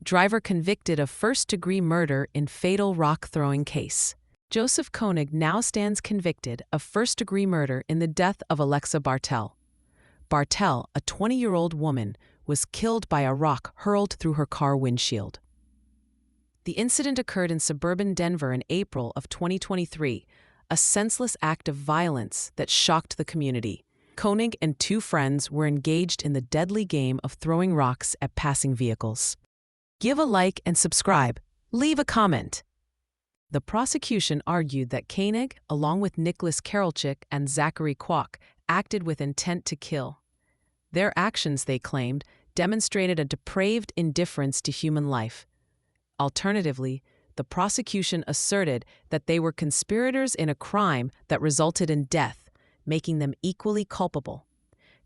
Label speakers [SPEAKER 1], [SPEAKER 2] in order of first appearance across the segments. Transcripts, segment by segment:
[SPEAKER 1] driver convicted of first-degree murder in fatal rock-throwing case. Joseph Koenig now stands convicted of first-degree murder in the death of Alexa Bartell. Bartell, a 20-year-old woman, was killed by a rock hurled through her car windshield. The incident occurred in suburban Denver in April of 2023, a senseless act of violence that shocked the community. Koenig and two friends were engaged in the deadly game of throwing rocks at passing vehicles. Give a like and subscribe. Leave a comment. The prosecution argued that Koenig, along with Nicholas Karol-Chik and Zachary Kwak, acted with intent to kill. Their actions, they claimed, demonstrated a depraved indifference to human life. Alternatively, the prosecution asserted that they were conspirators in a crime that resulted in death, making them equally culpable.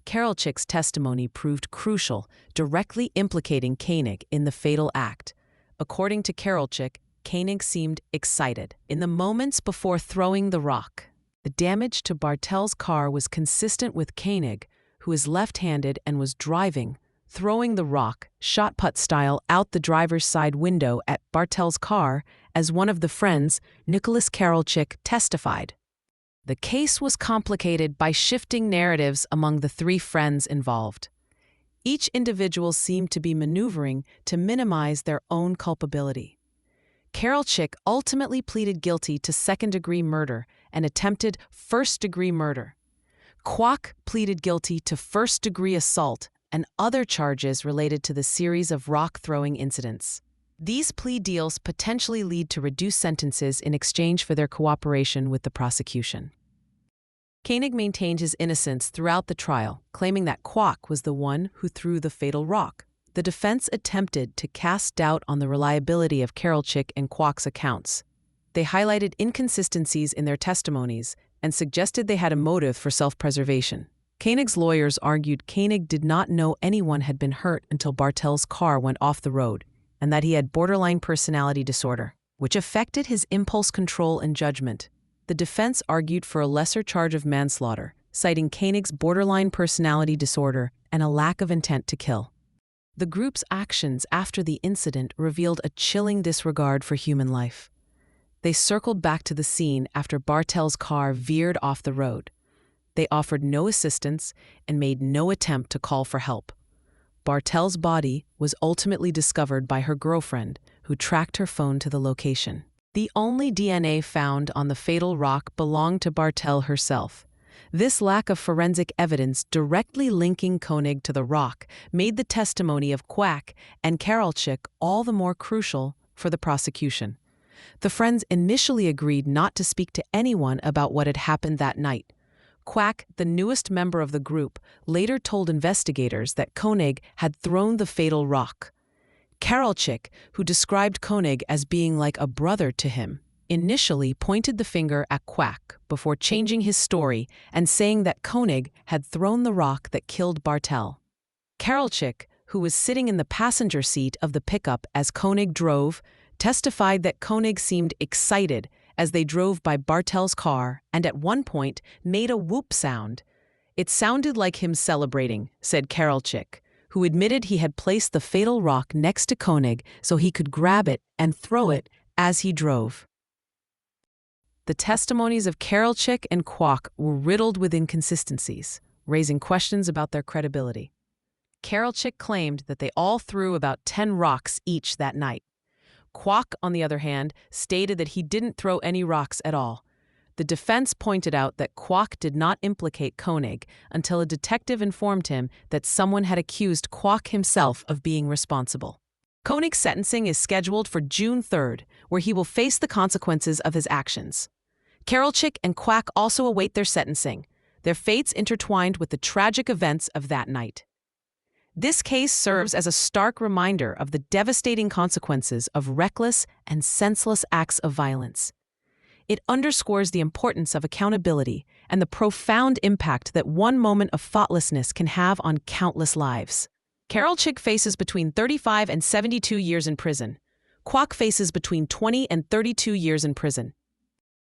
[SPEAKER 1] Karol-Chik's testimony proved crucial, directly implicating Koenig in the fatal act. According to Karol-Chik, Koenig seemed excited in the moments before throwing the rock. The damage to Bartell's car was consistent with Koenig, who is left-handed and was driving, throwing the rock, shot-put style, out the driver's side window at Bartell's car, as one of the friends, Nicholas Karol-Chik, testified. The case was complicated by shifting narratives among the three friends involved. Each individual seemed to be maneuvering to minimize their own culpability. Karol-Chik ultimately pleaded guilty to second-degree murder and attempted first-degree murder. Kwak pleaded guilty to first-degree assault and other charges related to the series of rock-throwing incidents. These plea deals potentially lead to reduced sentences in exchange for their cooperation with the prosecution. Koenig maintained his innocence throughout the trial, claiming that Kwak was the one who threw the fatal rock. The defense attempted to cast doubt on the reliability of Karol-Chik and Kwak's accounts. They highlighted inconsistencies in their testimonies and suggested they had a motive for self-preservation. Koenig's lawyers argued Koenig did not know anyone had been hurt until Bartell's car went off the road, and that he had borderline personality disorder, which affected his impulse control and judgment. The defense argued for a lesser charge of manslaughter, citing Koenig's borderline personality disorder and a lack of intent to kill. The group's actions after the incident revealed a chilling disregard for human life. They circled back to the scene after Bartell's car veered off the road. They offered no assistance and made no attempt to call for help. Bartell's body was ultimately discovered by her girlfriend, who tracked her phone to the location. The only DNA found on the fatal rock belonged to Bartell herself. This lack of forensic evidence directly linking Koenig to the rock made the testimony of Kwak and Karol-Chik all the more crucial for the prosecution. The friends initially agreed not to speak to anyone about what had happened that night. Kwak, the newest member of the group, later told investigators that Koenig had thrown the fatal rock. Karol-Chik, who described Koenig as being like a brother to him, initially pointed the finger at Kwak before changing his story and saying that Koenig had thrown the rock that killed Bartell. Karol-Chik, who was sitting in the passenger seat of the pickup as Koenig drove, testified that Koenig seemed excited as they drove by Bartell's car and at one point made a whoop sound. It sounded like him celebrating, said Karol-Chik, who admitted he had placed the fatal rock next to Koenig so he could grab it and throw it as he drove. The testimonies of Karol-Chik and Kwak were riddled with inconsistencies, raising questions about their credibility. Karol-Chik claimed that they all threw about 10 rocks each that night. Kwak, on the other hand, stated that he didn't throw any rocks at all. The defense pointed out that Kwak did not implicate Koenig until a detective informed him that someone had accused Kwak himself of being responsible. Koenig's sentencing is scheduled for June 3rd, where he will face the consequences of his actions. Karol-Chik and Kwak also await their sentencing, their fates intertwined with the tragic events of that night. This case serves as a stark reminder of the devastating consequences of reckless and senseless acts of violence. It underscores the importance of accountability and the profound impact that one moment of thoughtlessness can have on countless lives. Karol-Chik faces between 35 and 72 years in prison. Kwak faces between 20 and 32 years in prison.